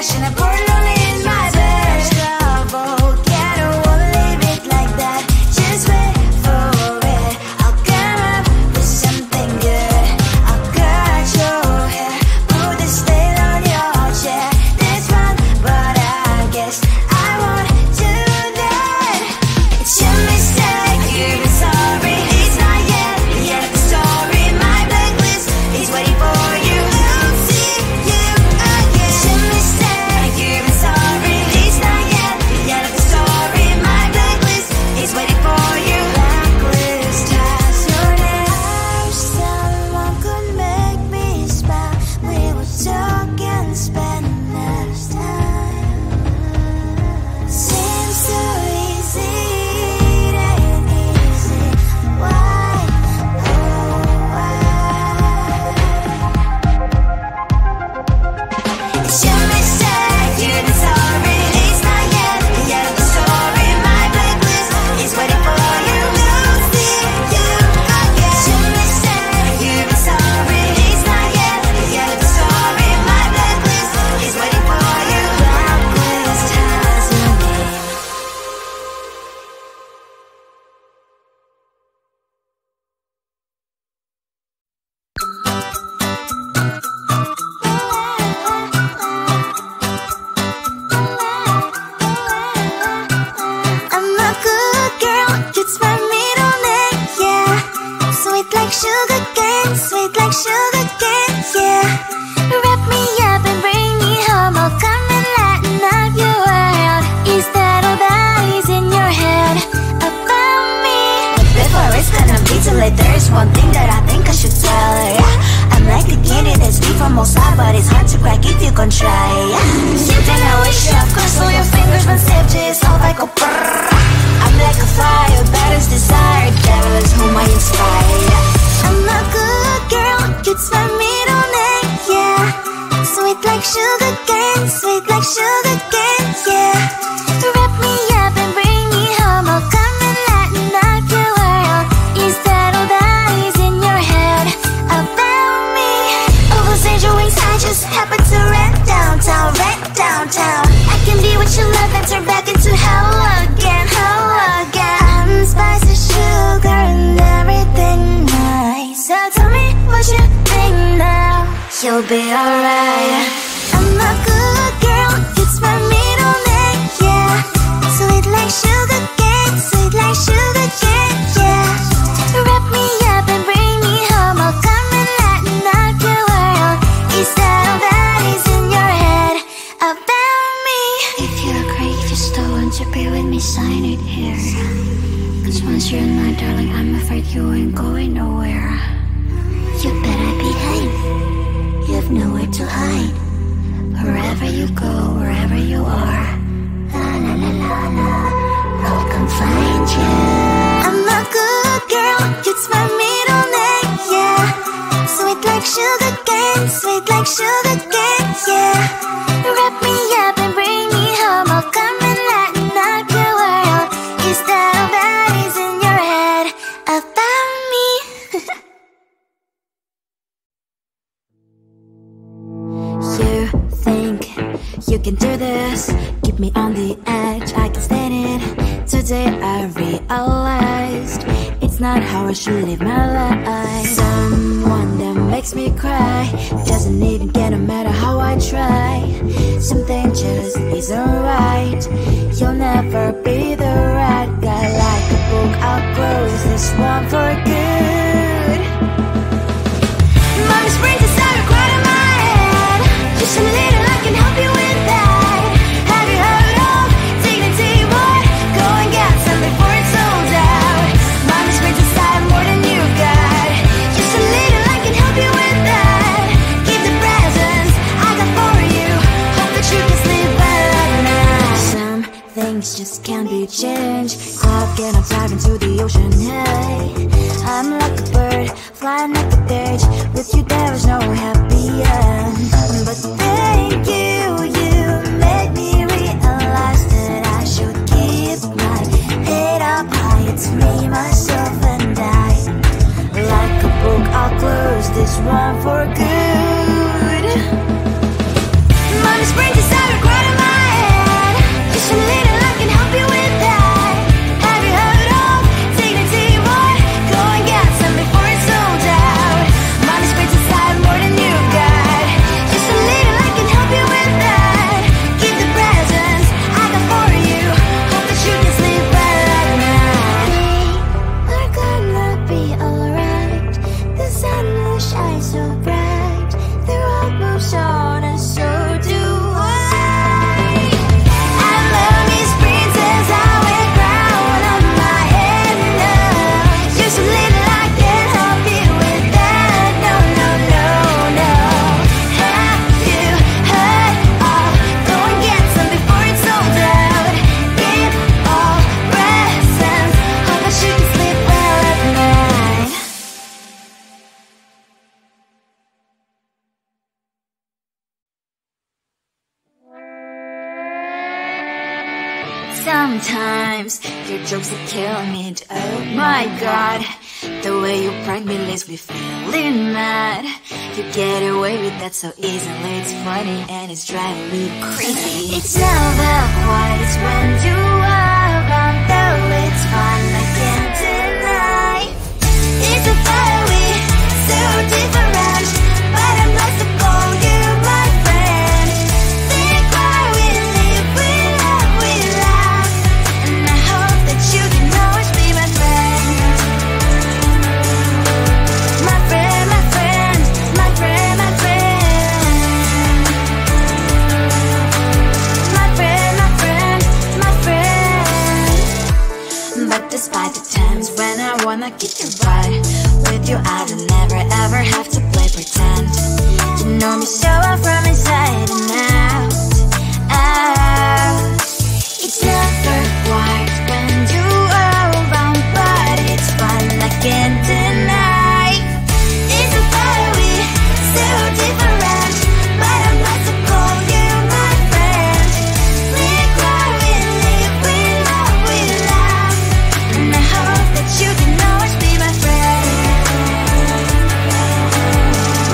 cash and I pour it all in my bed. Trouble, can't I won't leave it like that. Just wait for it. I'll come up with something good. I'll cut your hair, put the stain on your chair. This one, but I guess I won't do that. It's your mistake, you're sorry. It's not yet the end of the story. My blacklist is waiting for you. I'll see you again. It's your mistake, you're sorry. It's not yet the end of the story. My blacklist is waiting for you. Blacklist has your name. I wish someone could make me smile. We would talk and spend less time. Seems so easy, it ain't easy. Why, oh why? It's your mistake, you're sorry. It's not yet the end of the story. My blacklist is waiting for you. I'll see you again. It's your mistake, you're sorry. It's not yet the end of the story. My blacklist is waiting for you. Blacklist has your name. I'm a good girl, it's my middle name, yeah. Sweet like sugar cane, sweet like sugar cane, yeah. Wrap me up and bring me home, I'll come and lighten up your world. Is that all that is in your head about me? Before it's gonna be too late, there's one thing that I think I should tell her, yeah. I'm like the candy that's deep from outside, but it's hard to crack if you can try, yeah. Something I wish you, of course, all your fingers when safety is off, I go brrrr. I'm like a fire, battles desire, devil is whom I inspire, yeah. I'm a good girl, it's my middle name, yeah. Sweet like sugar cane, sweet like sugar cane, yeah. Wrap me up and bring me home, I'll come and lighten up your world. Is that all that is in your head about me? Ovals, angel wings, I just happen to rent downtown, rent downtown. I can be what you love and turn back into hell again, hell again. I'm spicy sugar and everything nice. So tell me what you think now. You'll be alright. I'm a good girl, it's my middle name, yeah. Sweet like sugar cane, sweet like sugar cane, yeah. Wrap me up and bring me home, I'll come and lighten up your world. Is that all that is in your head about me? If you agree, just don't want to be with me, sign it here. Cause once you're in my darling, I'm afraid you ain't going nowhere. You better behave, you've nowhere to hide. Wherever you go, wherever you are, la la la la la, I'll come find you. I'm a good girl, it's my middle name, yeah. Sweet like sugar cane, sweet like sugar cane, yeah. Wrap me up and bring me home, I'll come and lighten up your world. Is that all that is in your head about me? You think you can do this, keep me on the edge, I can stand it. Today I realized it's not how I should live my life. Someone that makes me cry doesn't even get no matter how I try. Something just isn't right. You'll never be the right guy. Like a book, I'll close this one for good. Mommy's brains inside quite in my head. Just a little, I can help you with that. Have you heard of dignity, boy? Go and get some before it's sold out. Mommy's brains inside more than you got. Just a little, I can help you with that. Keep the presents I got for you. Hope that you can sleep well at night. Some things just can't be changed. Clock and I'm diving into the ocean, hey. I'm like a bird, flying like a bird. With you there is no happy end. But thank you, you made me realize that I should keep my head up high. It's me, myself and I. Like a book, I'll close this one for good. Mommy's brains inside Sometimes your jokes are killing me. Oh my god, the way you prank me leaves me feeling mad. You get away with that so easily. It's funny and it's driving me crazy. It's never quiet, it's when you are around. Though it's fun, I can't deny. It's a fire we so different, but I'm blessed to call you my friend. Think why we live, we love, we laugh, and I hope that you can always be my friend. My friend, my friend, my friend, my friend. My friend, my friend, my friend. But despite the times when I wanna get you right, with you I don't never ever have to play pretend. You know me so well from inside and out, out. It's never quiet when you are around, but it's fun, I can't deny. It's a fire we so different, but I'm blessed to call you my friend. We cry, we live, we love, we laugh, and I hope that you can always be my friend.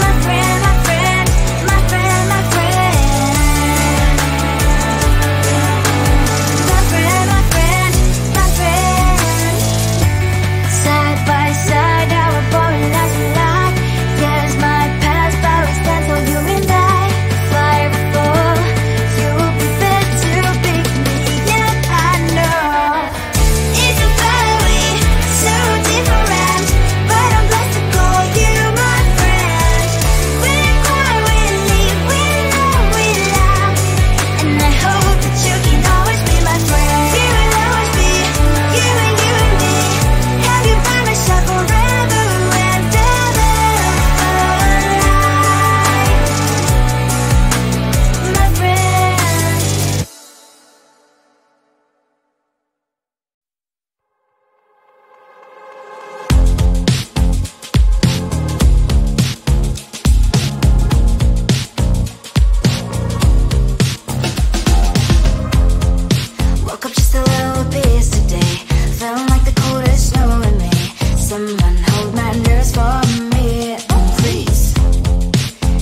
My friend, my friend, my friend, my friend. My friend, my friend, my friend. Side by side, our boring lives we live. Yes, my past, but we stand for you and I. Fire before you prefer to pick me, yeah, I know. It's a fire we so different, but I'm blessed to call you my friend. We cry, we live, we love, we laugh, and I hope that you can always be my friend. You will always be you and me. Have you by my side forever and ever. My friend. Woke up just a little bit today. Felt like the coldest snow in me. Someone hold my nerves for me, oh please.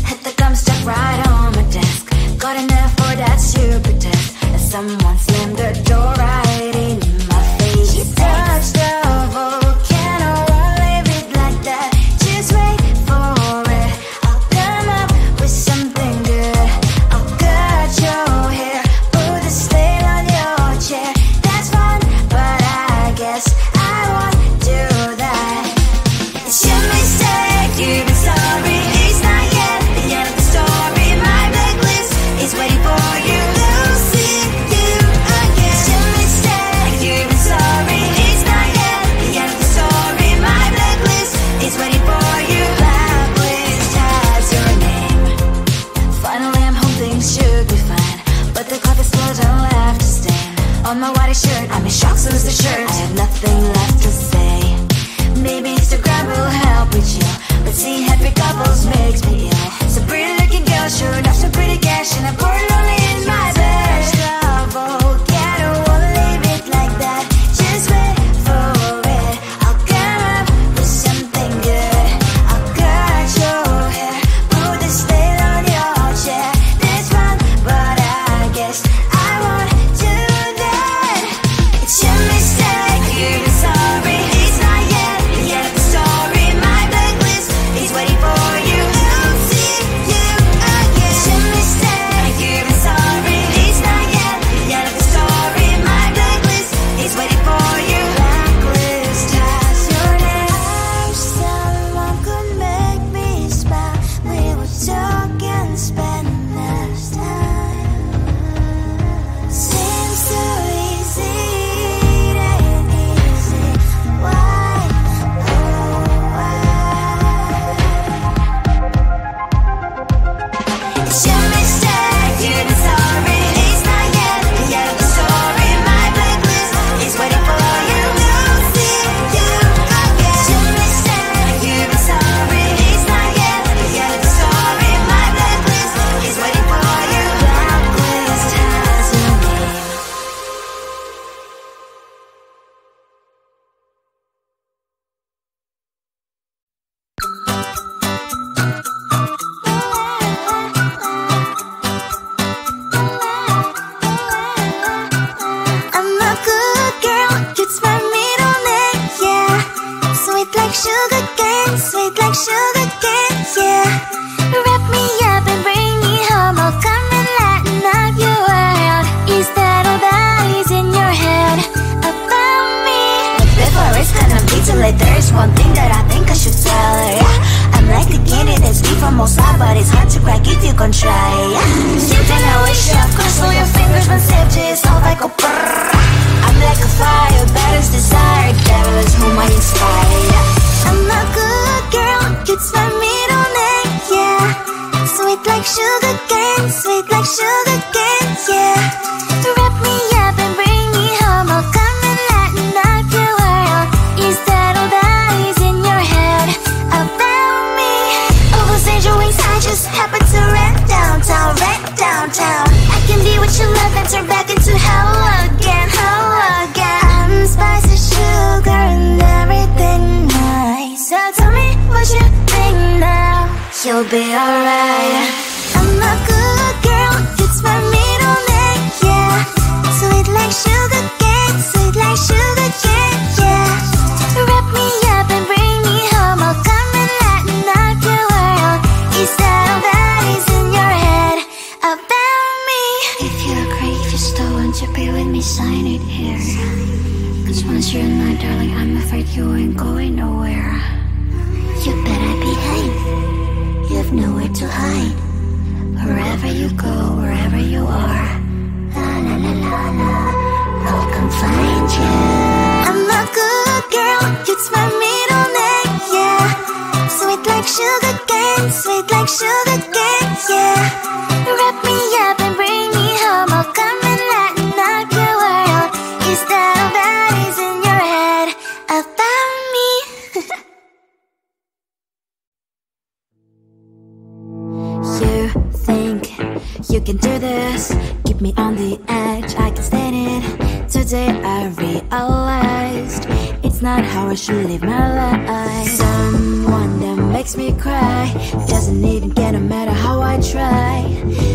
Hit the gum stuck right on my desk. Got enough for that stupid test. And someone slammed the door right in my face. You touched the volcano, won't leave it like that. Just wait for it. I'll come up with something good. I'll cut your hair, put a stain on your chair. That's fun, but I guess I won't do that. It's your mistake, you've been sorry. It's not yet the end of the story. My blacklist is waiting for you. We'll see you again. It's your mistake, you've been sorry. It's not yet the end of the story. My blacklist is waiting for you. Blacklist has your name. Finally I'm home, things should be fine, but the clock is closed and left to stain. On my white shirt, I'm in shock, so is the shirt. I have nothing left to say. Maybe Instagram will help with you, but seeing happy couples makes me ill. Some pretty looking girl showed off some pretty cash, and I'm poor lonely in my bed. Volcano, won't leave it like that. Just wait for it. I'll come up with something good. I'll cut your hair, put a stain on your chair. That's fun, but I guess I won't do that. It's your mistake, you've been sorry. It's not yet the end of the story. My blacklist is waiting for you. We'll see you again. It's your mistake, you've been sorry. It's not yet the end of the story. My blacklist is waiting for you. Blacklist has your name. I wish someone could make me smile. We would talk and spend less time. Seems so easy, it ain't easy. Why, oh why? It's your mistake, you've been sorry. It's not yet the end of the story. My blacklist is waiting for you. We'll see you again. It's your mistake, you've been sorry. It's not yet the end of the story. My blacklist is waiting for you. Blacklist has your name. one thing that I think I should tell her, yeah. I'm like the candy that's deep from outside, but it's hard to crack if you can try, yeah. Something I wish I cross all your fingers, but safety is all like a brrr. I'm like a fire, baddest desire, devil is whom I inspire, yeah. I'm a good girl, it's my middle name, yeah. Sweet like sugar cane, sweet like sugar cane, yeah. Wrap me up and bring me home, I'll come and lighten up your world. Is that all that is in your head about me? Oh, those angel wings I just happen to rent downtown, I can be what you love and turn back into hell again, I'm spicy sugar and everything nice. So tell me what you think now, you'll be alright. I'm a good girl, it's my middle name, yeah. Sweet like sugar cane, sweet like sugar cane, yeah. Wrap me up and bring me home, I'll come and lighten up your world. Is that all that is in your head about me? If you agree, if you still want to be with me, sign it here. Cause once you're in my darling, I'm afraid you ain't going nowhere. You better behave, you have nowhere to hide. Wherever you go, wherever you are, la la la la la, I'll come find you. I'm a good girl, it's my middle name, yeah. Sweet like sugar cane, sweet like sugar cane, yeah. Wrap me up and bring me home, I'll come and lighten up your world. Is that all that is in your head about me? You think you can do this, keep me on the edge, I can stand it. Today I realized it's not how I should live my life. Someone that makes me cry doesn't even get no matter how I try.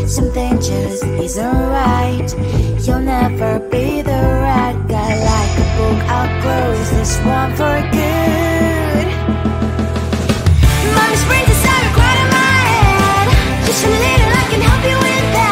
Something just isn't right, you'll never be the right guy. Like a book, I'll close this one for good. Mommy's brains inside are quite in my head. Just a little, I can help you with that.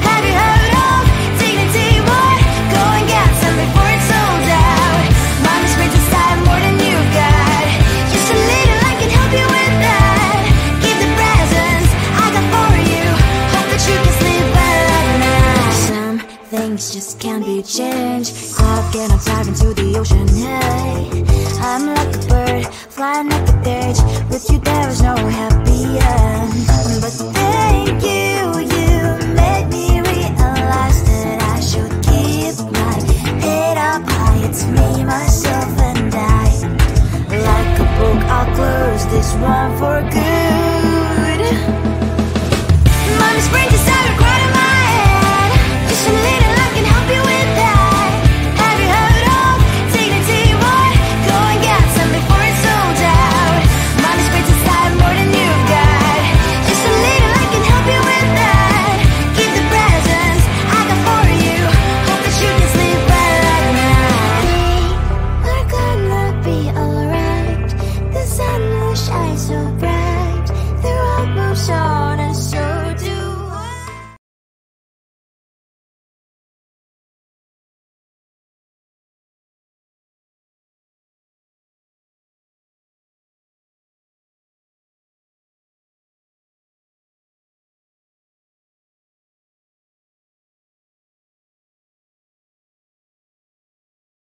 Have you heard of dignity, boy? Go and get some before it's sold out. Mommy's brains inside more than you got. Just a little, I can help you with that. Give the presents I got for you. Hope that you can sleep well at night. Some things just can't be changed. How can I dive into the ocean? Hey, I'm like a bird, flying like a cage. With you there is no happy end. But thank you, you made me realize that I should keep my head up high. It's me, myself and I. Like a book, I'll close this one for good.